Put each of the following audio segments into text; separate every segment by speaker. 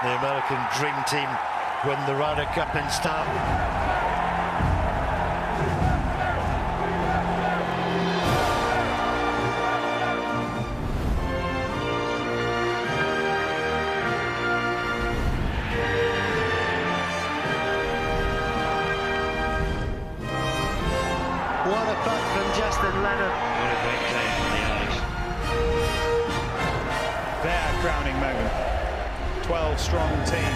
Speaker 1: The American Dream Team win the Ryder Cup in style.
Speaker 2: What a putt from Justin Leonard.
Speaker 1: What a great day for the Irish.
Speaker 3: Their crowning moment. 12-strong team.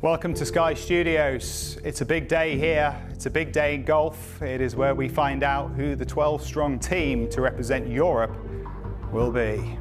Speaker 3: Welcome to Sky Studios. It's a big day here. It's a big day in golf. It is where we find out who the 12-strong team to represent Europe will be.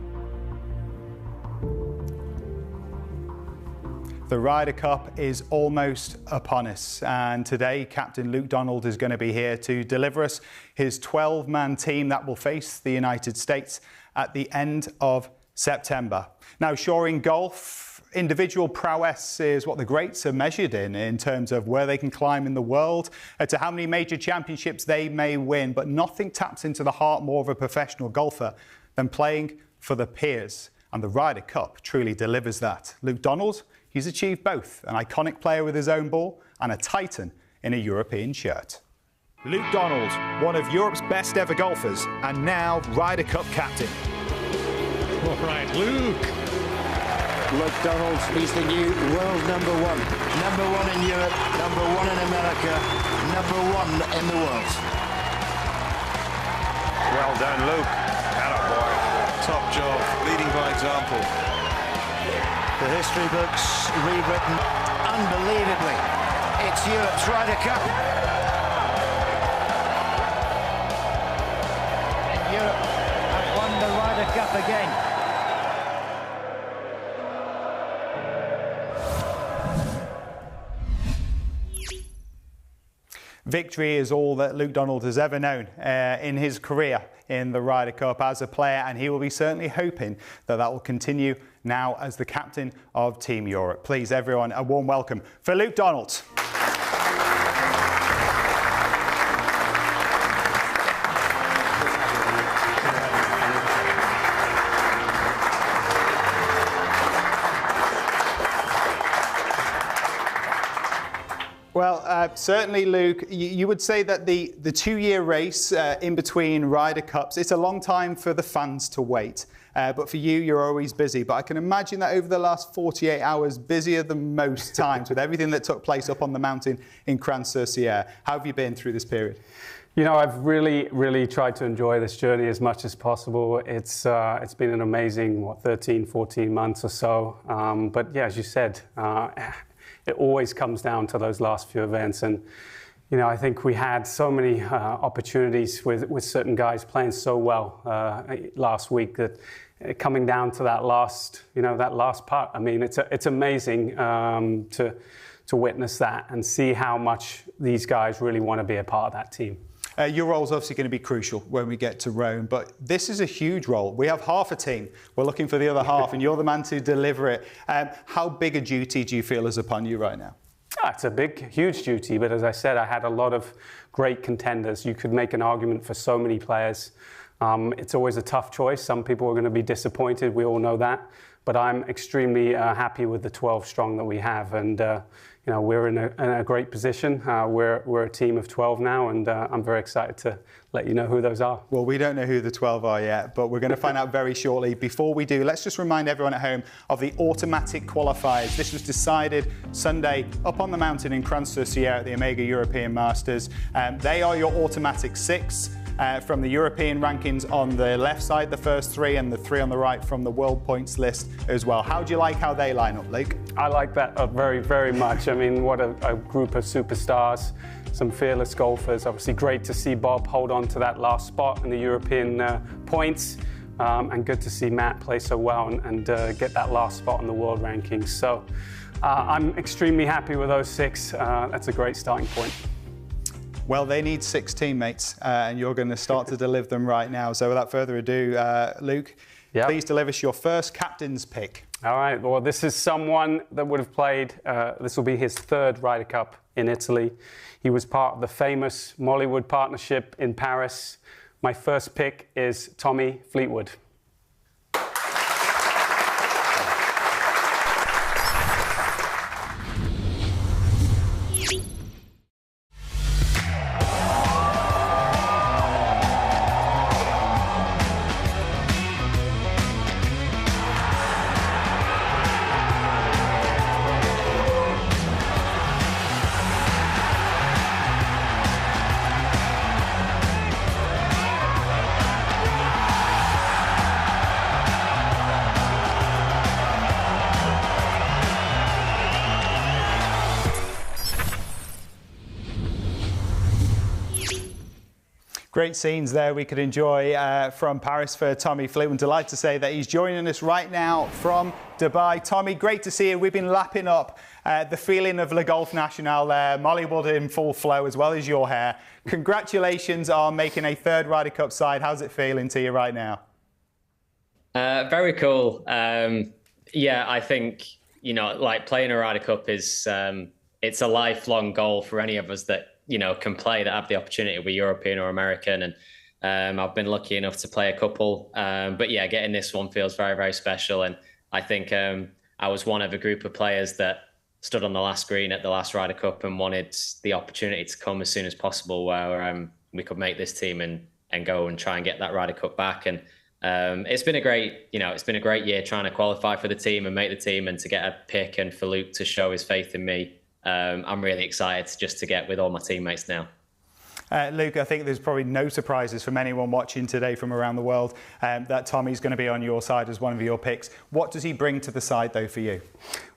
Speaker 3: The Ryder Cup is almost upon us, and today Captain Luke Donald is going to be here to deliver us his 12-man team that will face the United States at the end of September. Now, sure, in golf, individual prowess is what the greats are measured in terms of where they can climb in the world, to how many major championships they may win, but nothing taps into the heart more of a professional golfer than playing for the peers, and the Ryder Cup truly delivers that. Luke Donald, he's achieved both, an iconic player with his own ball and a titan in a European shirt. Luke Donald, one of Europe's best ever golfers, and now Ryder Cup captain.
Speaker 4: All right, Luke.
Speaker 2: Luke Donald, he's the new world number one.
Speaker 1: Number one in Europe, number one in America, number one in the world.
Speaker 4: Well done, Luke. Attaboy. Top job, leading by example.
Speaker 1: The history books rewritten unbelievably. It's Europe's Ryder Cup.
Speaker 2: And Europe have won the Ryder Cup again.
Speaker 3: Victory is all that Luke Donald has ever known in his career in the Ryder Cup as a player, and he will be certainly hoping that that will continue now as the captain of Team Europe. Please, everyone, a warm welcome for Luke Donald. Well, certainly, Luke, you would say that the two-year race in between Ryder Cups, it's a long time for the fans to wait. But for you, you're always busy. But I can imagine that over the last 48 hours, busier than most times with everything that took place up on the mountain in transcends. How have you been through this period?
Speaker 5: You know, I've really tried to enjoy this journey as much as possible. It's been an amazing, 13, 14 months or so. But yeah, as you said, it always comes down to those last few events. And, you know, I think we had so many opportunities with certain guys playing so well last week that coming down to that last putt, I mean, it's amazing to witness that and see how much these guys really want to be a part of that team.
Speaker 3: Your role is obviously going to be crucial when we get to Rome, but this is a huge role. We have half a team. We're looking for the other half, and you're the man to deliver it. How big a duty do you feel is upon you right now?
Speaker 5: It's a huge duty, but as I said, I had a lot of great contenders. You could make an argument for so many players. It's always a tough choice. Some people are going to be disappointed. We all know that. But I'm extremely happy with the 12 strong that we have, and you know, we're in a great position. We're a team of 12 now, and I'm very excited to let you know who those are.
Speaker 3: Well, we don't know who the 12 are yet, but we're going to find out very shortly. Before we do, let's just remind everyone at home of the automatic qualifiers. This was decided Sunday up on the mountain in transcends at the Omega European Masters. They are your automatic 6. From the European rankings on the left side, the first 3, and the 3 on the right from the world points list as well. How do you like how they line up, Luke?
Speaker 5: I like that very much. I mean, what a group of superstars, some fearless golfers. Obviously great to see Bob hold on to that last spot in the European points, and good to see Matt play so well and get that last spot in the world rankings. So I'm extremely happy with those 6. That's a great starting point.
Speaker 3: Well, they need 6 teammates, and you're going to start to deliver them right now. So without further ado, Luke, please deliver us your first captain's pick.
Speaker 5: All right. Well, this is someone that would have played, this will be his 3rd Ryder Cup in Italy. He was part of the famous Mollywood partnership in Paris, My first pick is Tommy Fleetwood.
Speaker 3: Great scenes there we could enjoy from Paris for Tommy Fleetwood. Delighted to say that he's joining us right now from Dubai. Tommy, great to see you. We've been lapping up the feeling of Le Golf National there. Mollywood in full flow as well as your hair. Congratulations on making a third Ryder Cup side. How's it feeling to you right now?
Speaker 6: Very cool. Yeah, I think, you know, like playing a Ryder Cup is, it's a lifelong goal for any of us that, you know, can play, that have the opportunity to be European or American. And I've been lucky enough to play a couple. But yeah, getting this one feels very, very special. And I think I was one of a group of players that stood on the last green at the last Ryder Cup and wanted the opportunity to come as soon as possible where we could make this team and go and try and get that Ryder Cup back. And it's been a great, you know, it's been a great year trying to qualify for the team and make the team and to get a pick and for Luke to show his faith in me. I'm really excited just to get with all my teammates now.
Speaker 3: Luke, I think there's probably no surprises from anyone watching today from around the world that Tommy's going to be on your side as one of your picks. What does he bring to the side, though, for you?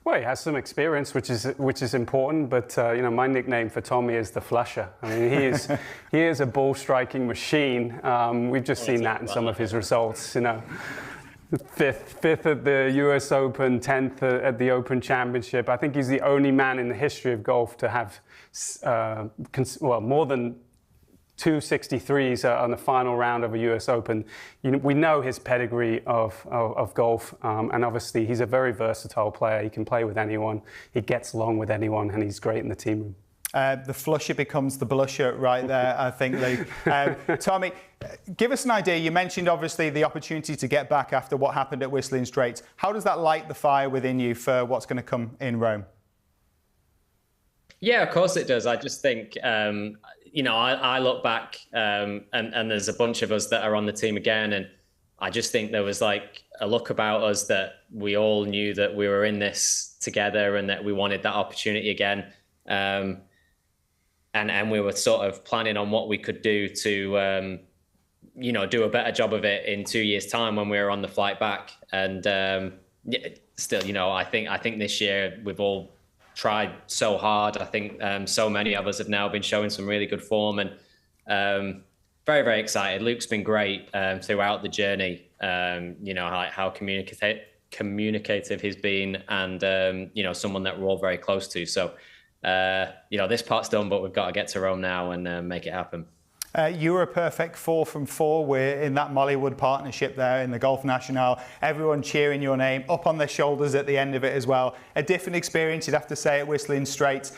Speaker 5: Well, he has some experience, which is important. But you know, my nickname for Tommy is the Flusher. I mean, he is a ball striking machine. We've just seen that in some of his results. You know. Fifth at the US Open, 10th at the Open Championship. I think he's the only man in the history of golf to have more than 263s on the final round of a US Open. You know, we know his pedigree of golf, and obviously he's a very versatile player. He can play with anyone, he gets along with anyone, and he's great in the team room.
Speaker 3: The flusher becomes the blusher right there, I think, Luke. Tommy, give us an idea. You mentioned, obviously, the opportunity to get back after what happened at Whistling Straits. How does that light the fire within you for what's going to come in Rome?
Speaker 6: Yeah, of course it does. I just think, you know, I look back and there's a bunch of us that are on the team again. And I just think there was like a look about us that we all knew that we were in this together and that we wanted that opportunity again. And we were sort of planning on what we could do to, you know, do a better job of it in 2 years' time when we were on the flight back. And still, you know, I think this year we've all tried so hard. I think so many of us have now been showing some really good form and very, very excited. Luke's been great throughout the journey. You know, how communicative he's been and, you know, someone that we're all very close to. So, you know, this part's done, but we've got to get to Rome now and make it happen.
Speaker 3: You were a perfect 4 from 4. We're in that Mollywood partnership there in the Golf National. Everyone cheering your name, up on their shoulders at the end of it as well. A different experience, you'd have to say, at Whistling Straits.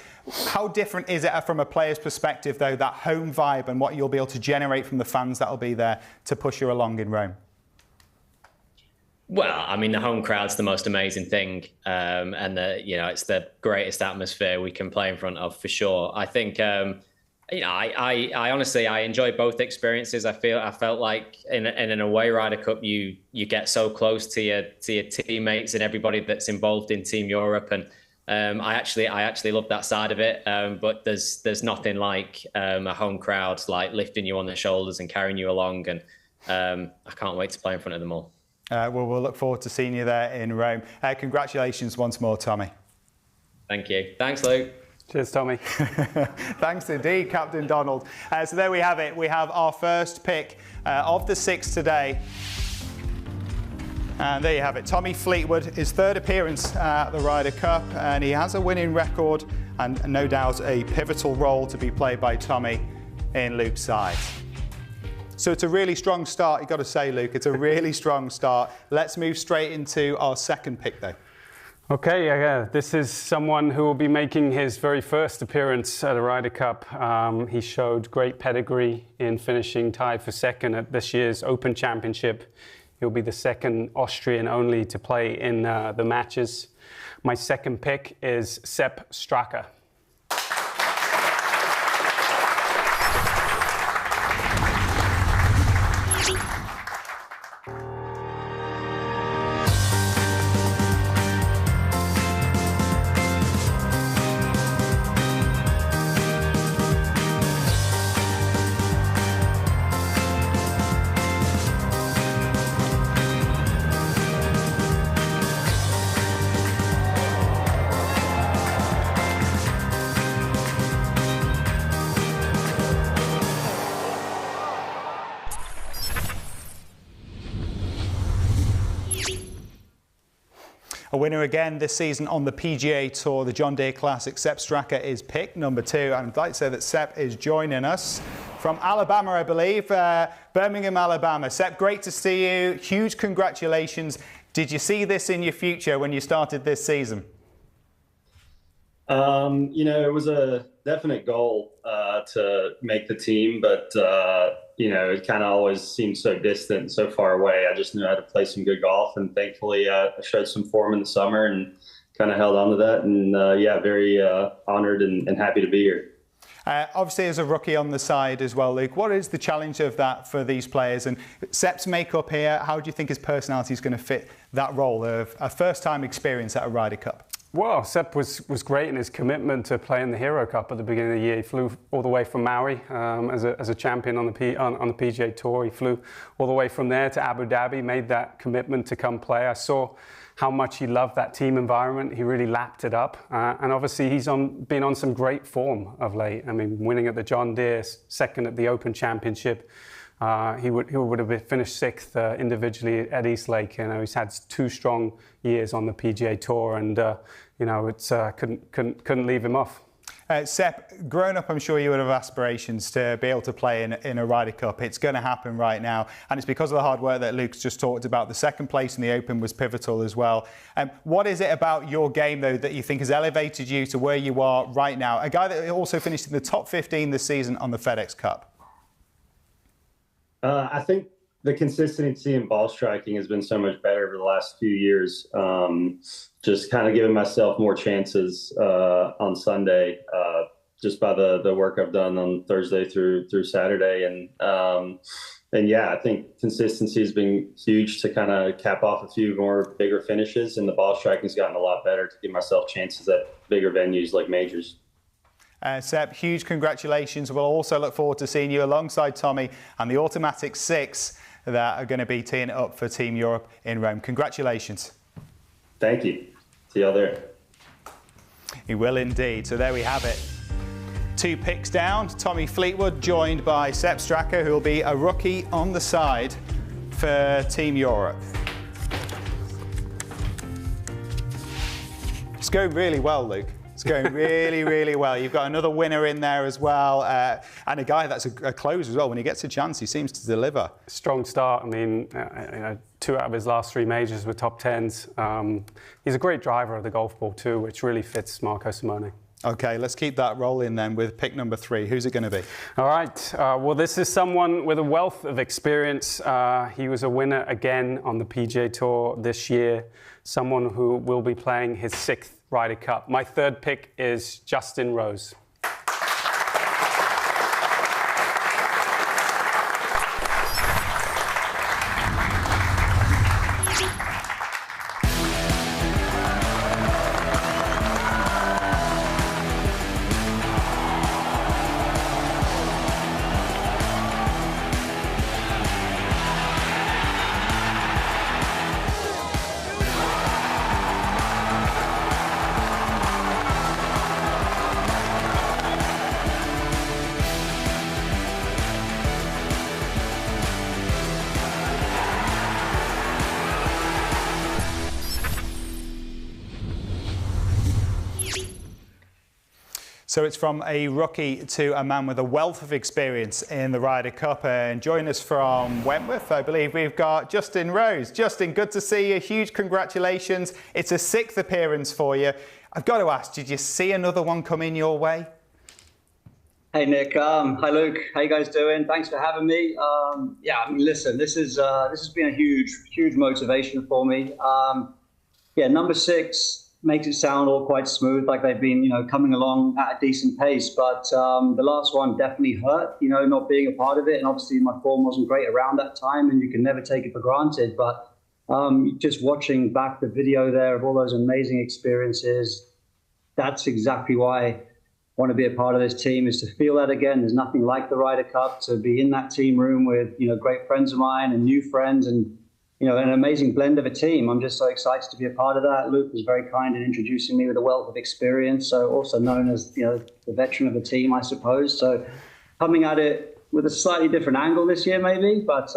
Speaker 3: How different is it from a player's perspective, though, that home vibe and what you'll be able to generate from the fans that'll be there to push you along in Rome?
Speaker 6: Well, I mean, the home crowd's the most amazing thing, and you know, it's the greatest atmosphere we can play in front of for sure. I think, you know, I honestly enjoy both experiences. I felt like in an away Ryder Cup, you get so close to your teammates and everybody that's involved in Team Europe, and I actually love that side of it. But there's nothing like a home crowd like lifting you on their shoulders and carrying you along, and I can't wait to play in front of them all.
Speaker 3: Well, we'll look forward to seeing you there in Rome. Congratulations once more, Tommy.
Speaker 6: Thank you. Thanks, Luke.
Speaker 5: Cheers, Tommy.
Speaker 3: Thanks indeed, Captain Donald. So there we have it. We have our first pick of the 6 today. And there you have it. Tommy Fleetwood, his third appearance at the Ryder Cup, and he has a winning record and no doubt a pivotal role to be played by Tommy in Luke's side. So it's a really strong start, you've got to say, Luke. It's a really strong start. Let's move straight into our second pick, though.
Speaker 5: Okay, this is someone who will be making his very first appearance at a Ryder Cup. He showed great pedigree in finishing tied for second at this year's Open Championship. He'll be the second Austrian only to play in the matches. My second pick is Sepp Straka.
Speaker 3: A winner again this season on the PGA Tour, the John Deere Classic. Sepp Straka is pick number 2. And I'd like to say that Sepp is joining us from Alabama, I believe, Birmingham, Alabama. Sepp, great to see you. Huge congratulations. Did you see this in your future when you started this season?
Speaker 7: You know, it was a definite goal to make the team, but you know, it kind of always seemed so distant and so far away. I just knew I had to play some good golf, and thankfully I showed some form in the summer and kind of held on to that. And yeah, very honored and happy to be here.
Speaker 3: Obviously, as a rookie on the side as well, Luke, what is the challenge of that for these players? And Sepp's makeup here, how do you think his personality is going to fit that role of a first-time experience at a Ryder Cup?
Speaker 5: Well, Sepp was great in his commitment to playing the Hero Cup at the beginning of the year. He flew all the way from Maui as a champion on the PGA Tour. He flew all the way from there to Abu Dhabi, made that commitment to come play. I saw how much he loved that team environment. He really lapped it up. And obviously he's been on some great form of late. I mean, winning at the John Deere, second at the Open Championship. He would have finished 6th individually at East Lake. You know, he's had 2 strong years on the PGA Tour, and you know, it's couldn't leave him off.
Speaker 3: Sepp, growing up, I'm sure you would have aspirations to be able to play in a Ryder Cup. It's going to happen right now, and it's because of the hard work that Luke's just talked about. The second place in the Open was pivotal as well. What is it about your game, though, that you think has elevated you to where you are right now? A guy that also finished in the top 15 this season on the FedEx Cup.
Speaker 7: I think the consistency in ball striking has been so much better over the last few years. Just kind of giving myself more chances on Sunday, just by the work I've done on Thursday through Saturday, and yeah, I think consistency has been huge to kind of cap off a few more bigger finishes, and the ball striking's gotten a lot better to give myself chances at bigger venues like majors.
Speaker 3: Sepp, huge congratulations. We'll also look forward to seeing you alongside Tommy and the Automatic 6 that are going to be teeing it up for Team Europe in Rome. Congratulations.
Speaker 7: Thank you. See y'all there.
Speaker 3: You will indeed. So there we have it. 2 picks down. Tommy Fleetwood joined by Sepp Straka, who will be a rookie on the side for Team Europe. It's going really well, Luke. It's going really, really well. You've got another winner in there as well, and a guy that's a closer as well. When he gets a chance, he seems to deliver. Strong start. I mean, you know, 2 out of his last 3 majors were top 10s. He's a great driver of the golf ball too, which really fits Marco Simone. Okay, let's keep that rolling then with pick number 3. Who's it going to be? All right. Well, this is someone with a wealth of experience. He was a winner again on the PGA Tour this year. Someone who will be playing his 6th Ryder Cup. My 3rd pick is Justin Rose. So it's from a rookie to a man with a wealth of experience in the Ryder Cup. And join us from Wentworth, I believe we've got Justin Rose. Justin, good to see you. Huge congratulations. It's a 6th appearance for you. I've got to ask, did you see another one coming your way?
Speaker 8: Hey Nick, hi Luke, how you guys doing? Thanks for having me. Yeah, I mean, listen, this has been a huge motivation for me. Yeah, number 6 makes it sound all quite smooth, like they've been, coming along at a decent pace. But the last one definitely hurt, not being a part of it. And obviously my form wasn't great around that time, and you can never take it for granted. But just watching back the video there of all those amazing experiences, that's exactly why I want to be a part of this team, is to feel that again. There's nothing like the Ryder Cup, to be in that team room with, great friends of mine and new friends, and an amazing blend of a team. I'm just so excited to be a part of that. Luke was very kind in introducing me with a wealth of experience, so also known as, the veteran of the team, I suppose. So coming at it with a slightly different angle this year, maybe, but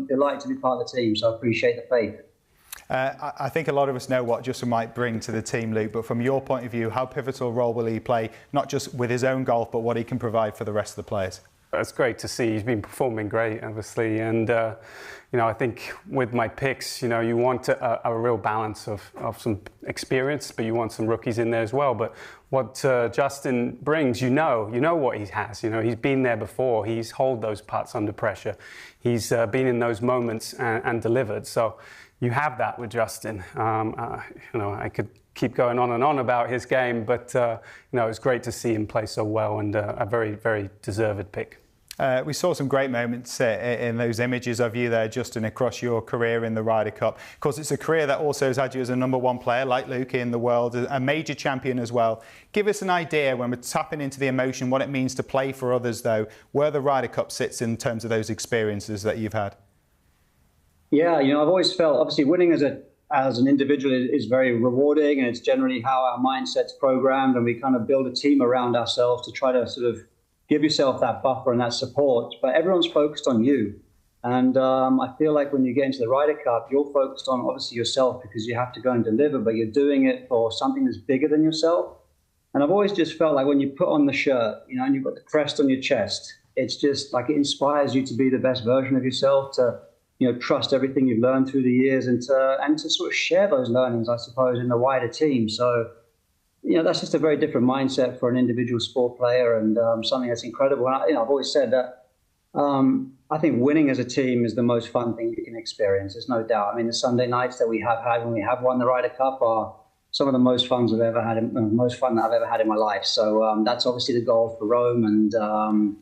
Speaker 8: delighted to be part of the team, so I appreciate the faith.
Speaker 3: I think a lot of us know what Justin might bring to the team, Luke, but from your point of view, how pivotal role will he play, not just with his own golf, but what he can provide for the rest of the players?
Speaker 5: It's great to see. He's been performing great, obviously, and I think with my picks, you want a real balance of some experience, but you want some rookies in there as well. But what Justin brings, you know what he has. He's been there before. He's held those putts under pressure. He's been in those moments and delivered. So you have that with Justin. I could keep going on and on about his game, but it's great to see him play so well, and a very, very deserved pick.
Speaker 3: We saw some great moments in those images of you there, Justin, across your career in the Ryder Cup. Of course, it's a career that also has had you as a #1 player, like Luke, in the world, a major champion as well. Give us an idea, when we're tapping into the emotion, what it means to play for others, though, where the Ryder Cup sits in terms of those experiences that you've had.
Speaker 8: Yeah, I've always felt, obviously, winning as an individual is very rewarding, and it's generally how our mindset's programmed, and we kind of build a team around ourselves to try to sort of give yourself that buffer and that support. But everyone's focused on you. And I feel like when you get into the Ryder Cup, you're focused on, obviously, yourself, because you have to go and deliver, but you're doing it for something that's bigger than yourself. And I've always just felt like when you put on the shirt, and you've got the crest on your chest, it's just like it inspires you to be the best version of yourself, to trust everything you've learned through the years, and to sort of share those learnings, I suppose, in the wider team. So, that's just a very different mindset for an individual sport player, and something that's incredible. And I've always said that I think winning as a team is the most fun thing you can experience. There's no doubt. I mean, the Sunday nights that we have had when we have won the Ryder Cup are some of the most fun that I've ever had in my life. So that's obviously the goal for Rome, and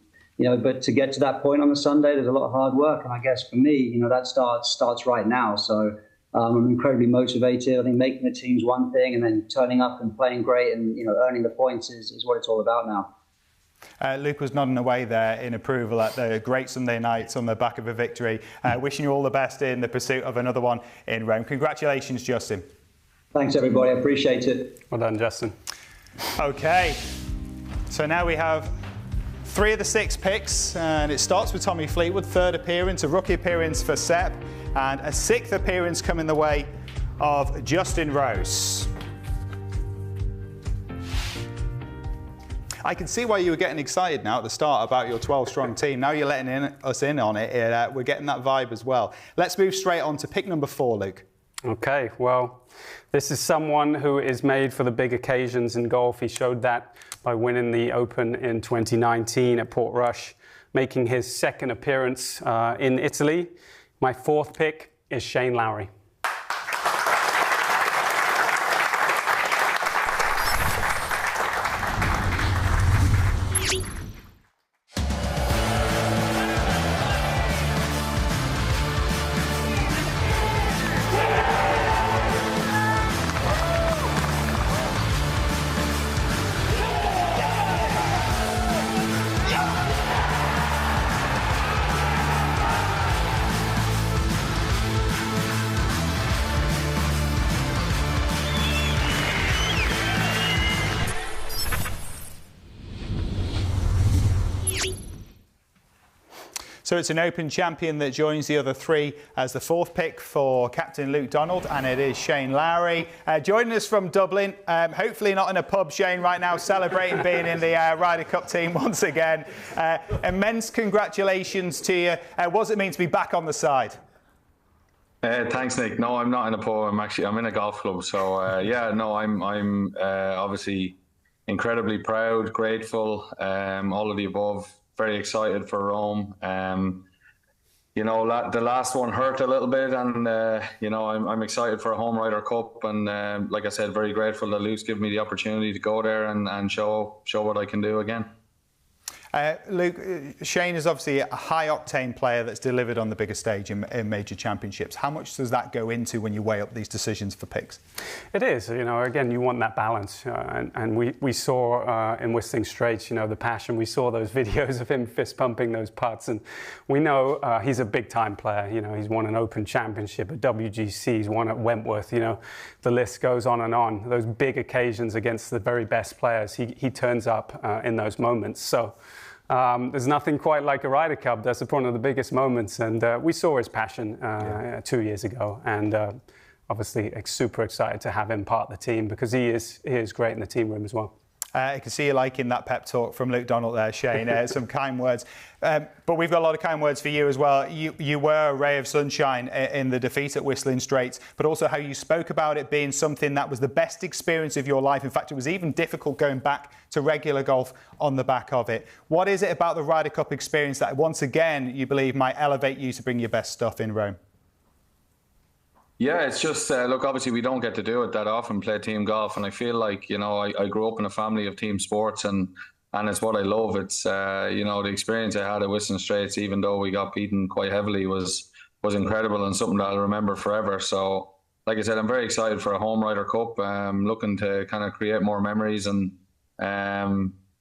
Speaker 8: but to get to that point on the Sunday, there's a lot of hard work. And I guess for me, that starts right now. So I'm incredibly motivated. I think making the team's one thing, and then turning up and playing great and, earning the points is what it's all about now.
Speaker 3: Luke was nodding away there in approval at the great Sunday nights on the back of a victory. Wishing you all the best in the pursuit of another one in Rome. Congratulations, Justin.
Speaker 8: Thanks, everybody. I appreciate it.
Speaker 5: Well done, Justin.
Speaker 3: OK, so now we have 3 of the 6 picks, and it starts with Tommy Fleetwood, 3rd appearance, a rookie appearance for Sepp, and a 6th appearance coming the way of Justin Rose. I can see why you were getting excited now at the start about your 12-strong team. Now you're letting us in on it. We're getting that vibe as well. Let's move straight on to pick number 4, Luke.
Speaker 5: Okay, well, this is someone who is made for the big occasions in golf. He showed that by winning the Open in 2019 at Portrush, making his 2nd appearance in Italy. My 4th pick is Shane Lowry.
Speaker 3: So it's an Open champion that joins the other three as the fourth pick for Captain Luke Donald, and it is Shane Lowry. Joining us from Dublin, hopefully not in a pub, Shane, right now, celebrating being in the Ryder Cup team once again. Immense congratulations to you. What does it mean to be back on the side?
Speaker 9: Thanks, Nick. No, I'm not in a pub. I'm in a golf club. So yeah, no, I'm obviously incredibly proud, grateful, all of the above. Very excited for Rome. You know, the last one hurt a little bit, and you know, I'm excited for a home Ryder Cup, and like I said, very grateful that Luke's given me the opportunity to go there and show what I can do again.
Speaker 3: Luke, Shane is obviously a high-octane player that's delivered on the bigger stage in major championships. How much does that go into when you weigh up these decisions for picks?
Speaker 5: It is. You know, again, you want that balance. And we saw in Whistling Straits, you know, the passion. We saw those videos of him fist-pumping those putts. And we know he's a big-time player. You know, he's won an Open Championship, a WGC, he's won at Wentworth. You know, the list goes on and on. Those big occasions against the very best players, he turns up in those moments. So there's nothing quite like a Ryder Cup. That's one of the biggest moments, and we saw his passion 2 years ago, and obviously super excited to have him part of the team because he is great in the team room as well.
Speaker 3: I can see you liking that pep talk from Luke Donald there, Shane. Some kind words. But we've got a lot of kind words for you as well. You were a ray of sunshine in the defeat at Whistling Straits, but also how you spoke about it being something that was the best experience of your life. In fact, it was even difficult going back to regular golf on the back of it. What is it about the Ryder Cup experience that, once again, you believe might elevate you to bring your best stuff in Rome?
Speaker 9: Yeah, it's just, look, obviously we don't get to do it that often, play team golf. And I feel like, you know, I grew up in a family of team sports, and it's what I love. It's, you know, the experience I had at Whistling Straits, even though we got beaten quite heavily, was incredible and something that I'll remember forever. So, like I said, I'm very excited for a home Ryder Cup. Looking to kind of create more memories, and,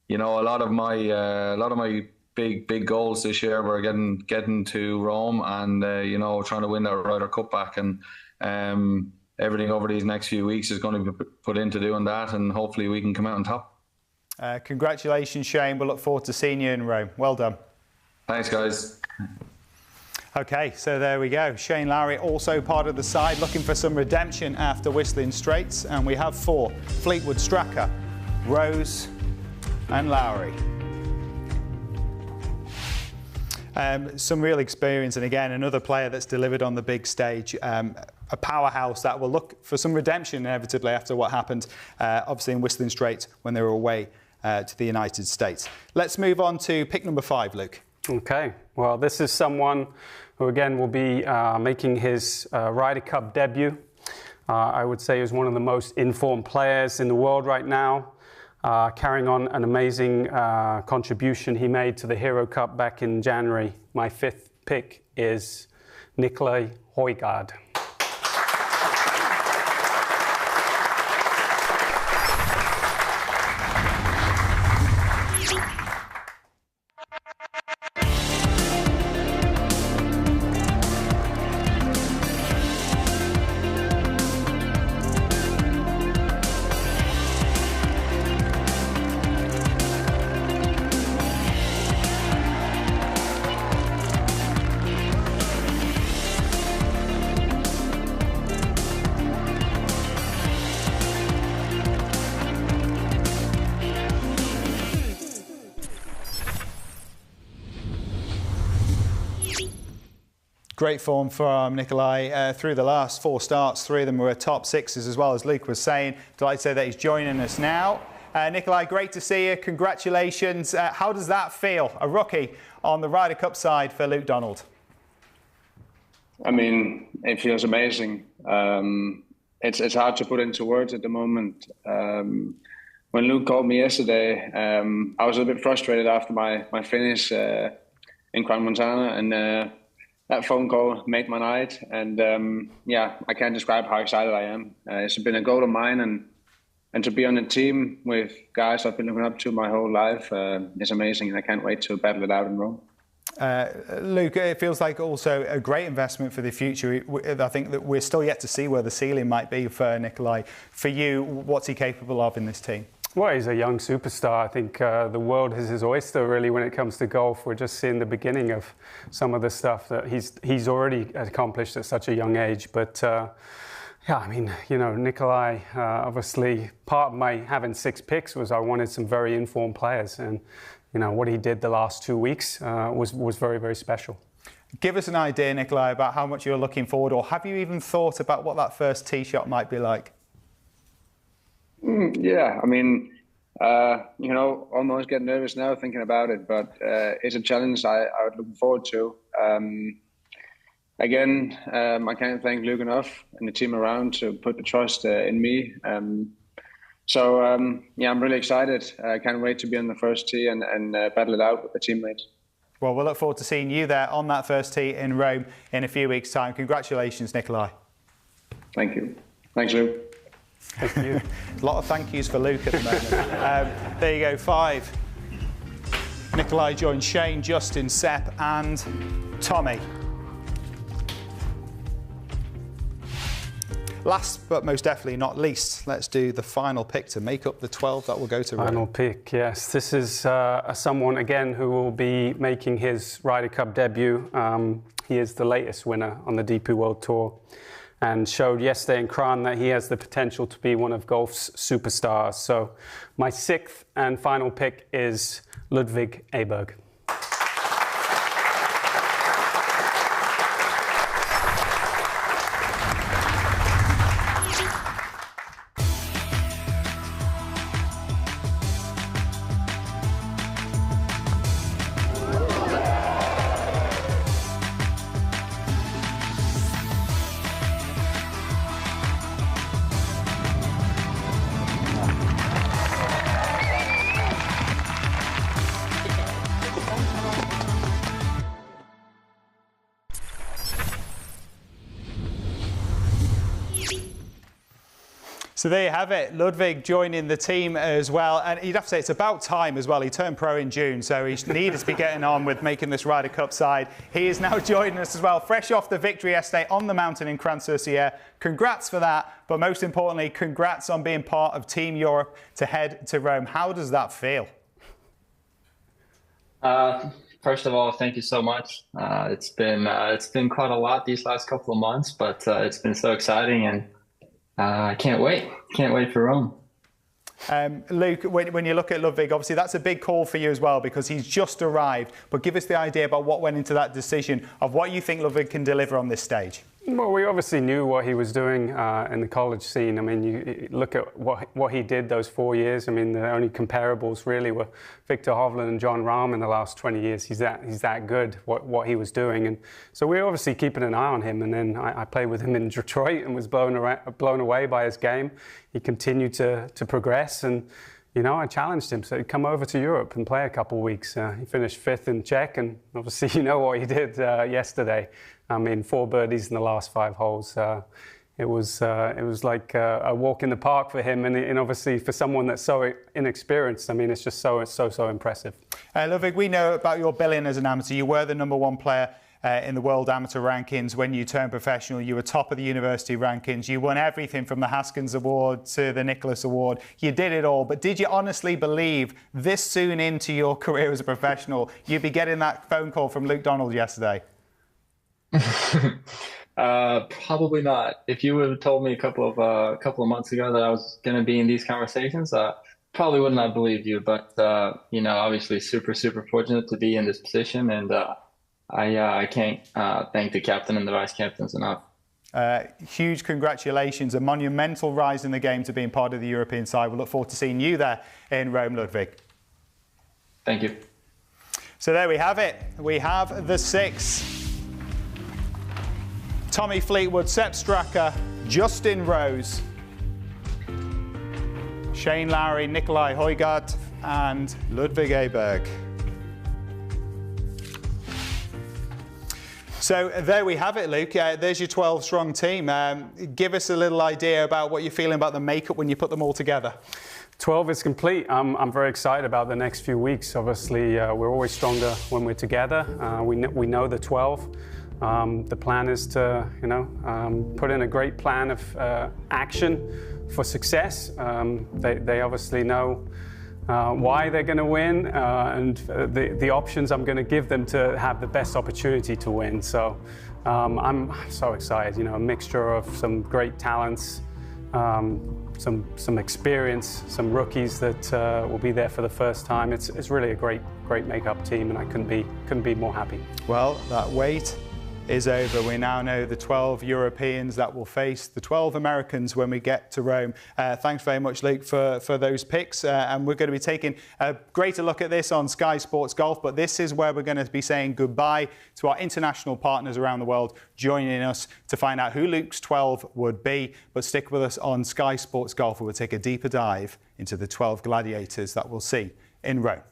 Speaker 9: you know, a lot of my big goals this year were getting to Rome and, you know, trying to win that Ryder Cup back. And everything over these next few weeks is going to be put into doing that, and hopefully we can come out on top.
Speaker 3: Congratulations, Shane. We'll look forward to seeing you in Rome. Well done.
Speaker 9: Thanks, guys.
Speaker 3: OK, so there we go. Shane Lowry also part of the side, looking for some redemption after Whistling Straits. And we have four: Fleetwood, Straka, Rose and Lowry. Some real experience, and again, another player that's delivered on the big stage. A powerhouse that will look for some redemption inevitably after what happened, obviously in Whistling Straits when they were away to the United States. Let's move on to pick number 5, Luke. OK, well, this is someone who again will be making his Ryder Cup debut. I would say he's one of the most informed players in the world right now. Carrying on an amazing contribution he made to the Hero Cup back in January. My 5th pick is Nicolai Hojgaard. Great form from Nicolai through the last 4 starts. 3 of them were top 6s as well, as Luke was saying. Delighted to say that he's joining us now. Nicolai, great to see you. Congratulations. How does that feel, a rookie on the Ryder Cup side for Luke Donald?
Speaker 10: I mean, it feels amazing. It's hard to put into words at the moment. When Luke called me yesterday, I was a bit frustrated after my finish in Crown Montana, and that phone call made my night. And yeah, I can't describe how excited I am. It's been a goal of mine, and to be on a team with guys I've been looking up to my whole life is amazing, and I can't wait to battle it out in Rome.
Speaker 3: Luke, it feels like also a great investment for the future. I think that we're still yet to see where the ceiling might be for Nicolai. For you, what's he capable of in this team?
Speaker 5: Well, he's a young superstar. I think the world is his oyster, really, when it comes to golf. We're just seeing the beginning of some of the stuff that he's already accomplished at such a young age. But yeah, I mean, you know, Nicolai, obviously, part of my having 6 picks was I wanted some very informed players. And, you know, what he did the last 2 weeks was very, very special.
Speaker 3: Give us an idea, Nicolai, about how much you're looking forward, or have you even thought about what that first tee shot might be like?
Speaker 10: Yeah, I mean, you know, almost get nervous now thinking about it, but it's a challenge I would look forward to. Again, I can't thank Luke enough and the team around to put the trust in me. So, yeah, I'm really excited. I can't wait to be on the first tee and battle it out with the teammates.
Speaker 3: Well, we'll look forward to seeing you there on that first tee in Rome in a few weeks' time. Congratulations, Nicolai.
Speaker 10: Thank you. Thanks, Luke.
Speaker 3: Thank you. A lot of thank yous for Luke at the moment. There you go, 5. Nicolai joins Shane, Justin, Sepp and Tommy. Last but most definitely not least, let's do the final pick to make up the 12 that will go to Rome.
Speaker 5: Final pick, yes. This is someone, again, who will be making his Ryder Cup debut. He is the latest winner on the DP World Tour, and showed yesterday in Kran that he has the potential to be one of golf's superstars. So my 6th and final pick is Ludvig Aberg.
Speaker 3: So there you have it, Ludvig joining the team as well. And you'd have to say it's about time as well. He turned pro in June, so he needed to be getting on with making this Ryder Cup side. He is now joining us as well, fresh off the victory yesterday on the mountain in Transcends. Congrats for that, but most importantly, congrats on being part of Team Europe to head to Rome. How does that feel?
Speaker 11: First of all, thank you so much. It's been quite a lot these last couple of months, but it's been so exciting, and I can't wait. Can't wait for Rome.
Speaker 3: Luke, when you look at Ludvig, obviously that's a big call for you as well because he's just arrived. But give us the idea about what went into that decision of what you think Ludvig can deliver on this stage.
Speaker 5: Well, we obviously knew what he was doing in the college scene. I mean, you look at what he did those 4 years. I mean, the only comparables really were Victor Hovland and John Rahm in the last 20 years. He's that good, what he was doing. And so we're obviously keeping an eye on him. And then I played with him in Detroit and was blown away by his game. He continued to progress, and you know, I challenged him, so he'd come over to Europe and play a couple of weeks. He finished 5th in Czech, and obviously you know what he did yesterday. I mean, 4 birdies in the last 5 holes. It was like a walk in the park for him, and obviously for someone that's so inexperienced, I mean, it's just so impressive.
Speaker 3: Ludvig, we know about your billing as an amateur. You were the #1 player in the World Amateur Rankings when you turned professional. You were top of the university rankings. You won everything from the Haskins Award to the Nicholas Award. You did it all. But did you honestly believe this soon into your career as a professional, you'd be getting that phone call from Luke Donald yesterday?
Speaker 11: Probably not. If you would have told me a couple of months ago that I was going to be in these conversations, probably wouldn't have believed you. But you know, obviously, super fortunate to be in this position, and I can't thank the captain and the vice captains enough.
Speaker 3: Huge congratulations, a monumental rise in the game to being part of the European side. We look forward to seeing you there in Rome, Ludvig.
Speaker 11: Thank you.
Speaker 3: So there we have it. We have the 6. Tommy Fleetwood, Sepp Straka, Justin Rose, Shane Lowry, Nicolai Hojgaard and Ludvig Aberg. So there we have it, Luke. There's your 12-strong team. Give us a little idea about what you're feeling about the makeup when you put them all together.
Speaker 5: 12 is complete. I'm very excited about the next few weeks. Obviously, we're always stronger when we're together. We know the 12. The plan is to, put in a great plan of action for success. They obviously know why they're going to win, and the options I'm going to give them to have the best opportunity to win. So I'm so excited. You know, a mixture of some great talents, some experience, some rookies that will be there for the first time. It's really a great make-up team, and I couldn't be more happy.
Speaker 3: Well, that wait is over. We now know the 12 Europeans that will face the 12 Americans when we get to Rome. Thanks very much, Luke, for those picks. And we're going to be taking a greater look at this on Sky Sports Golf, but this is where we're going to be saying goodbye to our international partners around the world joining us to find out who Luke's 12 would be. But stick with us on Sky Sports Golf, where we'll take a deeper dive into the 12 gladiators that we'll see in Rome.